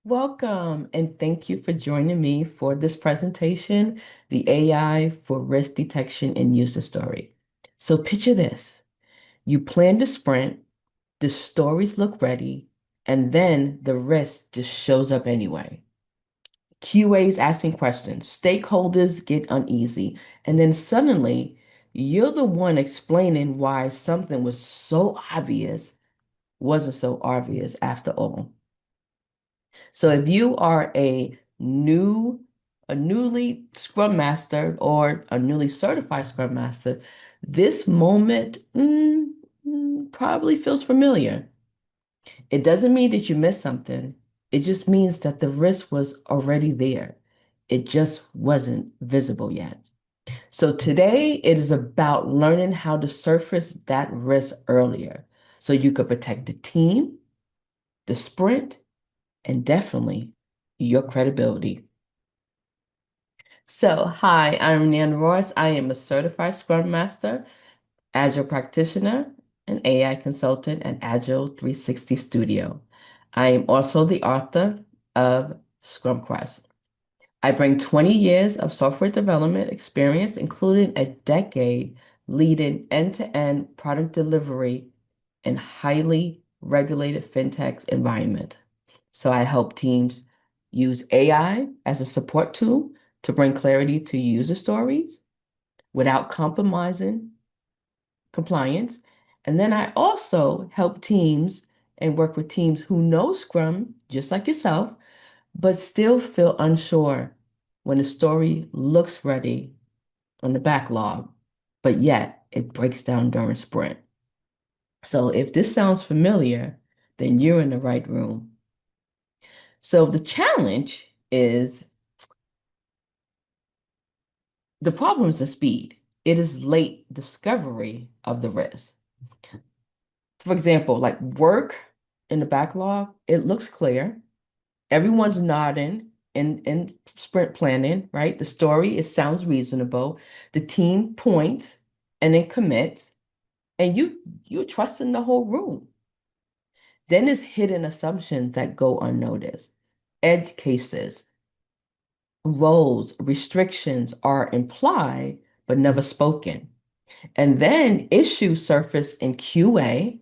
Welcome, and thank you for joining me for this presentation, the AI for risk detection and user story. So picture this. You plan the sprint, the stories look ready, and then the risk just shows up anyway. QA's asking questions, stakeholders get uneasy, and then suddenly you're the one explaining why something was so obvious wasn't so obvious after all. So if you are a newly Scrum Master or a newly certified Scrum Master, this moment probably feels familiar. It doesn't mean that you missed something. It just means that the risk was already there. It just wasn't visible yet. So today it is about learning how to surface that risk earlier so you could protect the team, the sprint, and definitely your credibility. So, hi, I'm Nan Ross. I am a certified Scrum Master, Agile practitioner, and AI consultant at Agile 360 Studio. I am also the author of Scrum Quest. I bring 20 years of software development experience, including a decade leading end-to-end product delivery in highly regulated fintech environment. So I help teams use AI as a support tool to bring clarity to user stories without compromising compliance. And then I also help teams and work with teams who know Scrum, just like yourself, but still feel unsure when the story looks ready on the backlog, but yet it breaks down during sprint. So if this sounds familiar, then you're in the right room. So the challenge is the problem is the speed. It is late discovery of the risk. For example, like work in the backlog, it looks clear. Everyone's nodding in sprint planning, right? The story, it sounds reasonable. The team points and then commits, and you trust in the whole room. Then there's hidden assumptions that go unnoticed. Edge cases, roles, restrictions are implied but never spoken. And then issues surface in QA.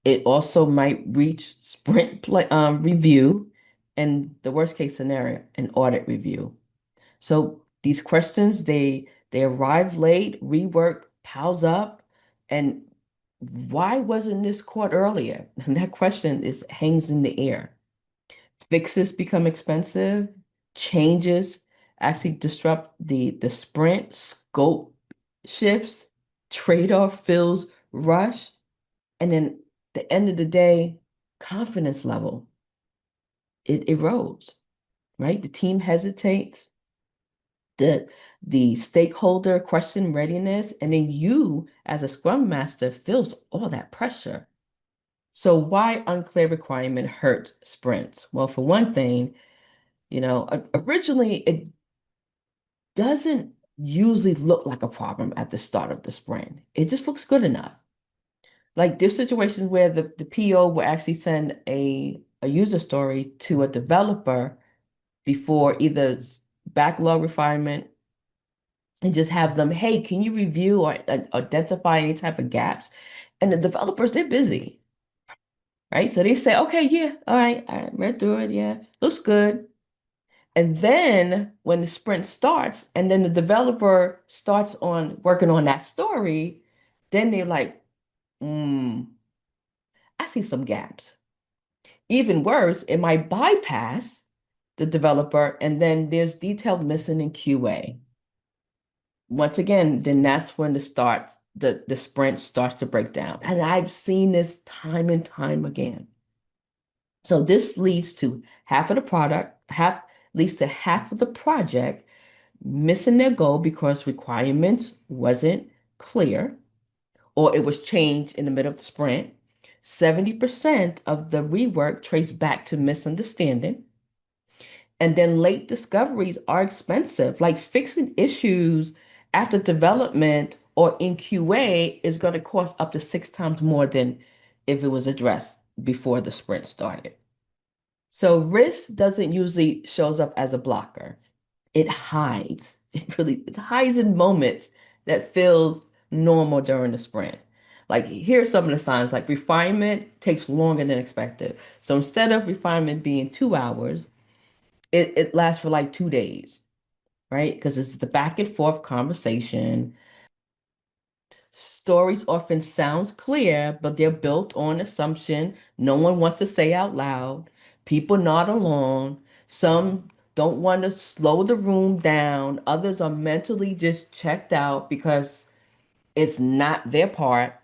It also might reach review and the worst case scenario, an audit review. So these questions, they arrive late, rework piles up, and why wasn't this caught earlier? And that question is hangs in the air. Fixes become expensive, changes actually disrupt the sprint, scope shifts, trade-off feels rush, and then the end of the day, confidence level, it erodes, right? The team hesitates, the the stakeholder question readiness, and then you as a scrum master feels all that pressure. So why unclear requirement hurt sprints? Well, for one thing, originally it doesn't usually look like a problem at the start of the sprint. It just looks good enough. Like there's situations where the PO will actually send a user story to a developer before either backlog refinement and just have them, hey, can you review or identify any type of gaps? And the developers, they're busy, right? So they say, okay, yeah, all right, read through it, yeah, looks good. And then when the sprint starts, and then the developer starts on working on that story, then they're like, I see some gaps. Even worse, it might bypass the developer, and then there's detail missing in QA. Once again, then that's when the sprint starts to break down. And I've seen this time and time again. So this leads to half of the product, half leads to half of the project missing their goal because requirements wasn't clear or it was changed in the middle of the sprint. 70% of the rework traced back to misunderstanding. And then late discoveries are expensive. Like fixing issues after development or in QA is going to cost up to 6 times more than if it was addressed before the sprint started. So risk doesn't usually shows up as a blocker. It hides. It hides in moments that feel normal during the sprint. Like here's some of the signs, like refinement takes longer than expected. So instead of refinement being 2 hours, it lasts for like 2 days, right? Because it's the back and forth conversation. Stories often sounds clear, but they're built on assumption no one wants to say out loud. People nod along. Some don't want to slow the room down. Others are mentally just checked out because it's not their part.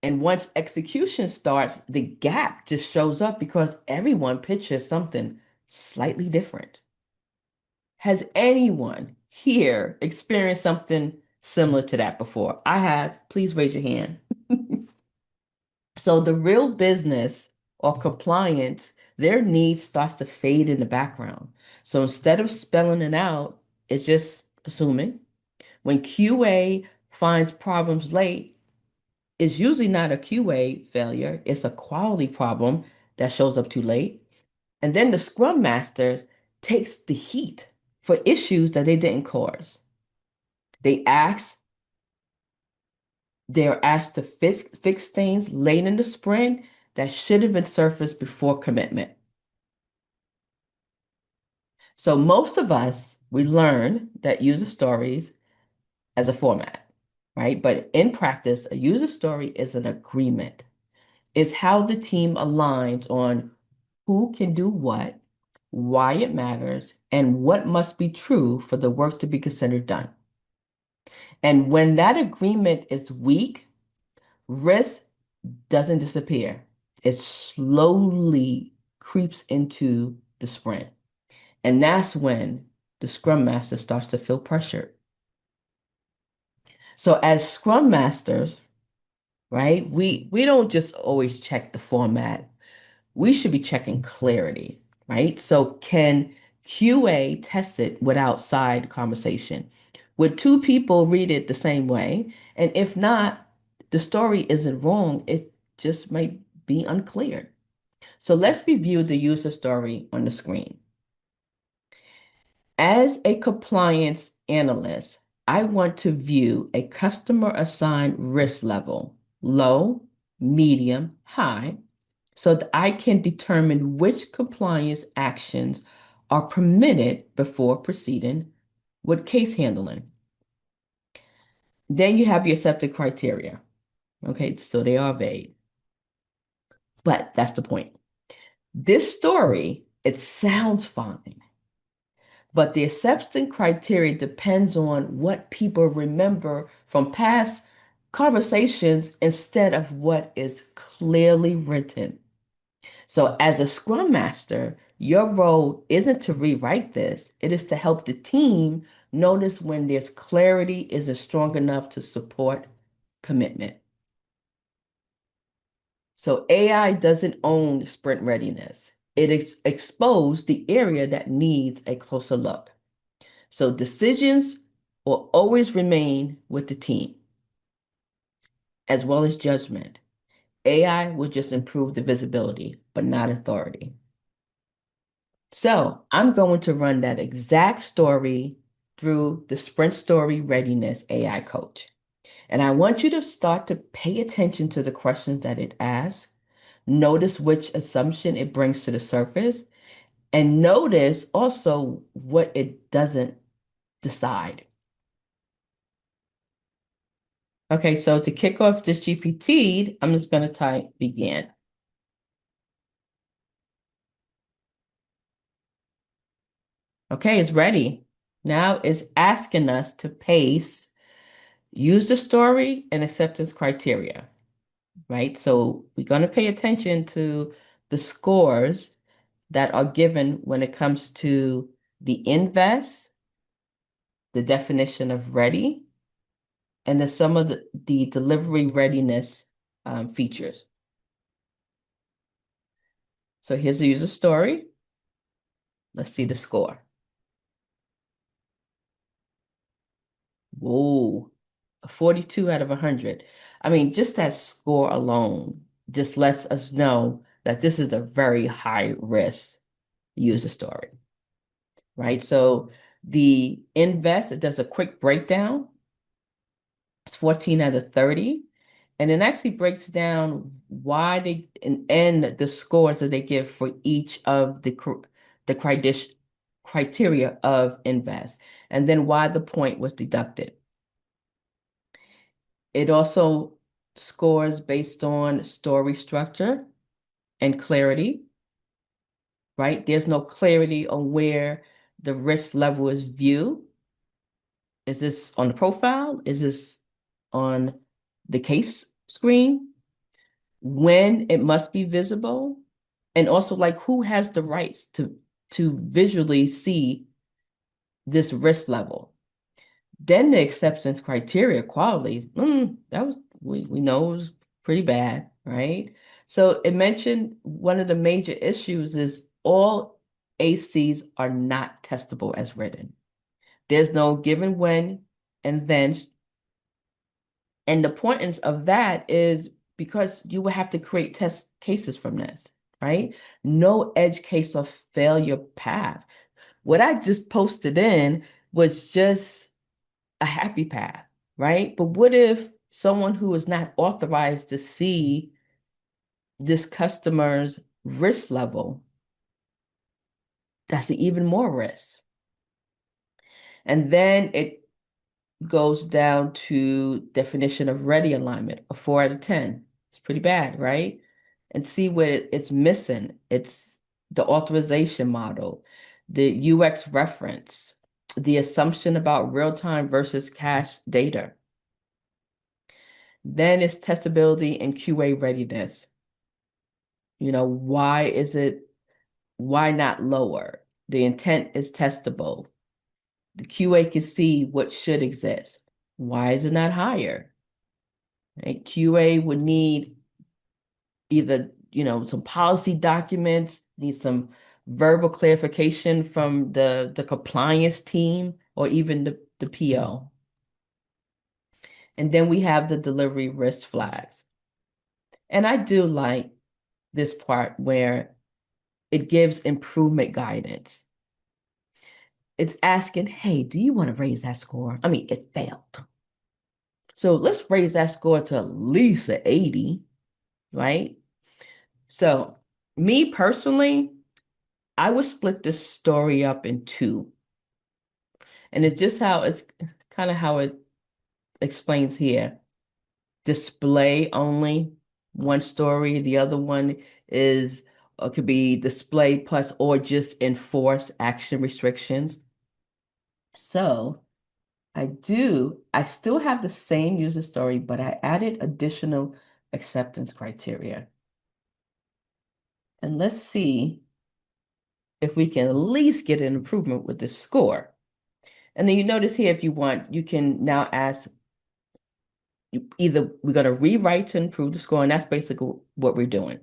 And once execution starts, the gap just shows up because everyone pictures something slightly different. Has anyone here experienced something similar to that before? I have. Please raise your hand. So the real business or compliance, their need starts to fade in the background. So instead of spelling it out, it's just assuming. When QA finds problems late, it's usually not a QA failure, it's a quality problem that shows up too late. And then the Scrum Master takes the heat for issues that they didn't cause. They ask, they're asked to fix things late in the sprint that should have been surfaced before commitment. So most of us, we learn that user stories as a format, right? But in practice, a user story is an agreement. It's how the team aligns on who can do what, why it matters, and what must be true for the work to be considered done. And when that agreement is weak, risk doesn't disappear. It slowly creeps into the sprint. And that's when the Scrum Master starts to feel pressured. So as Scrum Masters, right, we don't just always check the format. We should be checking clarity, right? So can QA test it without side conversation? Would two people read it the same way? And if not, the story isn't wrong. It just might be unclear. So let's review the user story on the screen. As a compliance analyst, I want to view a customer assigned risk level, low, medium, high, so that I can determine which compliance actions are permitted before proceeding with case handling. Then you have your accepted criteria. Okay, so they are vague, but that's the point. This story, it sounds fine, but the acceptance criteria depends on what people remember from past conversations instead of what is clearly written. So, as a Scrum Master, your role isn't to rewrite this, it is to help the team notice when there's clarity isn't strong enough to support commitment. So, AI doesn't own sprint readiness, it exposed the area that needs a closer look. So decisions will always remain with the team, as well as judgment. AI will just improve the visibility, but not authority. So I'm going to run that exact story through the Sprint Story Readiness AI Coach. And I want you to start to pay attention to the questions that it asks, notice which assumption it brings to the surface, and notice also what it doesn't decide. Okay, so to kick off this GPT, I'm just going to type begin. Okay, it's ready. Now it's asking us to paste user story and acceptance criteria, right? So we're going to pay attention to the scores that are given when it comes to the invest, the definition of ready, and then some of the delivery readiness features. So here's the user story. Let's see the score. Whoa, 42 out of 100. I mean, just that score alone just lets us know that this is a very high risk. user story, right? So the invest, it does a quick breakdown. It's 14 out of 30. And it actually breaks down why they and the scores that they give for each of the criteria of invest, and then why the point was deducted. It also scores based on story structure and clarity, right? There's no clarity on where the risk level is viewed. Is this on the profile? Is this on the case screen? When it must be visible? And also like who has the rights to visually see this risk level? Then the acceptance criteria quality, that was we know it was pretty bad, right? So it mentioned one of the major issues is all ACs are not testable as written. There's no given when and then. And the importance of that is because you will have to create test cases from this, right? No edge case of failure path. What I just posted in was just a happy path, right? But what if someone who is not authorized to see this customer's risk level, that's even more risk. And then it goes down to definition of ready alignment, a 4 out of 10. It's pretty bad, right? And see where it's missing. It's the authorization model, the UX reference, the assumption about real-time versus cache data. Then it's testability and QA readiness. Why not lower? The intent is testable. The QA can see what should exist. Why is it not higher? Right? QA would need either, some policy documents, need some verbal clarification from the compliance team or even the PO. And then we have the delivery risk flags. And I do like this part where it gives improvement guidance. It's asking, hey, do you want to raise that score? I mean, it failed. So let's raise that score to at least an 80, right? So me personally, I would split this story up in two. And it's just it's kind of how it explains here. Display only, one story. The other one is could be display plus or just enforce action restrictions. So I still have the same user story, but I added additional acceptance criteria. And let's see if we can at least get an improvement with this score. And then you notice here, if you want, you can now ask either we're going to rewrite to improve the score, and that's basically what we're doing,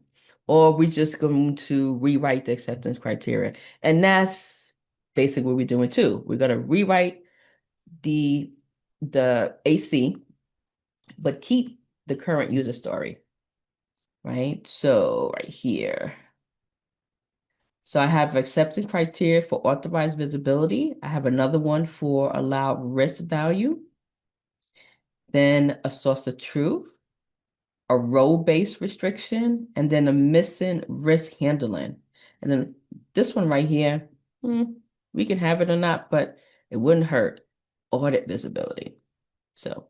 or we're just going to rewrite the acceptance criteria. And that's basically what we're doing too. We're going to rewrite the AC, but keep the current user story, right? So right here. So I have acceptance criteria for authorized visibility. I have another one for allowed risk value. Then a source of truth, a role-based restriction, and then a missing risk handling. And then this one right here, we can have it or not, but it wouldn't hurt. Audit visibility. So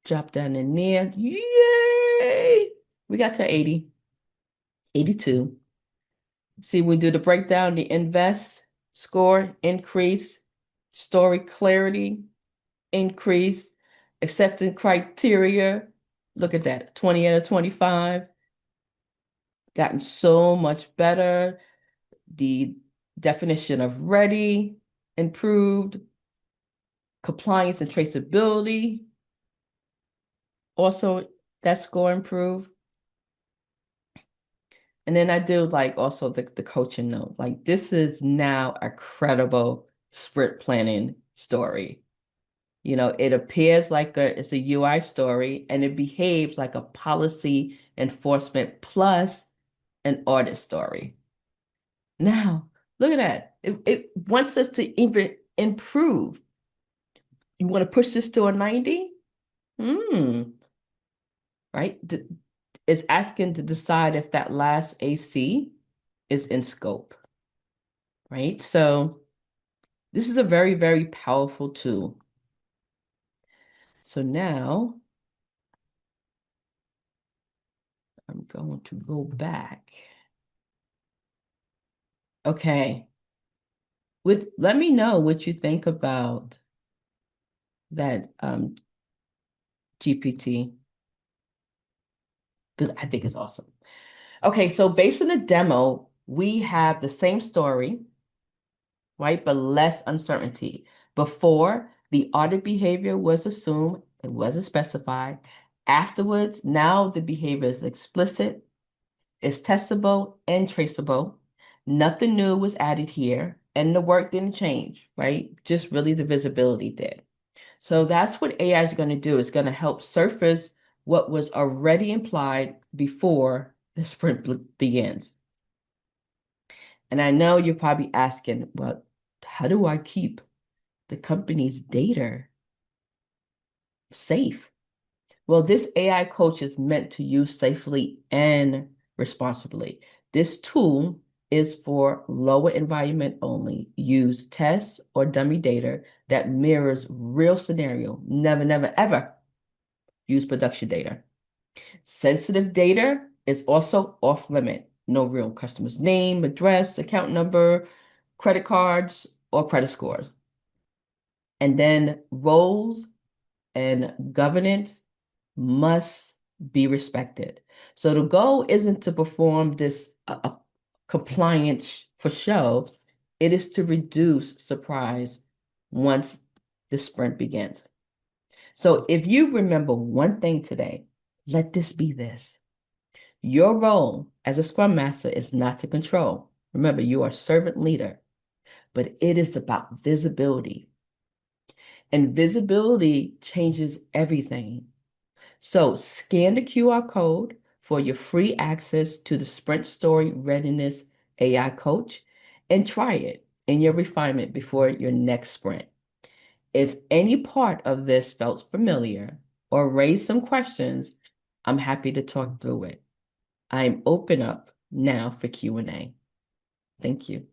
drop that in there. Yay! We got to 80, 82. See, we do the breakdown, the invest score increase, story clarity increase, acceptance criteria. Look at that, 20 out of 25. Gotten so much better. The definition of ready improved. Compliance and traceability. Also, that score improved. And then I do like also the coaching note. Like this is now a credible sprint planning story. It appears like it's a UI story and it behaves like a policy enforcement plus an audit story. Now, look at that. It wants us to even improve. You want to push this to a 90? Hmm, right? It's asking to decide if that last AC is in scope, right? So this is a very, very powerful tool. So now I'm going to go back. Okay. Let me know what you think about that GPT, because I think it's awesome. Okay, so based on the demo, we have the same story, right? But less uncertainty. Before, the audit behavior was assumed, it wasn't specified. Afterwards, now the behavior is explicit, it's testable and traceable. Nothing new was added here, and the work didn't change, right? Just really the visibility did. So that's what AI is going to do. It's going to help surface what was already implied before the sprint begins. And I know you're probably asking, well, how do I keep the company's data safe? Well, this AI coach is meant to use safely and responsibly. This tool is for lower environment only. Use tests or dummy data that mirrors real scenario. Never, never, ever use production data. Sensitive data is also off limit. No real customer's name, address, account number, credit cards, or credit scores. And then roles and governance must be respected. So the goal isn't to perform this compliance for show. It is to reduce surprise once the sprint begins. So if you remember one thing today, let this be this. Your role as a Scrum Master is not to control. Remember, you are a servant leader, but it is about visibility. And visibility changes everything. So scan the QR code for your free access to the Sprint Story Readiness AI Coach and try it in your refinement before your next sprint. If any part of this felt familiar or raised some questions, I'm happy to talk through it. I'm open up now for Q&A. Thank you.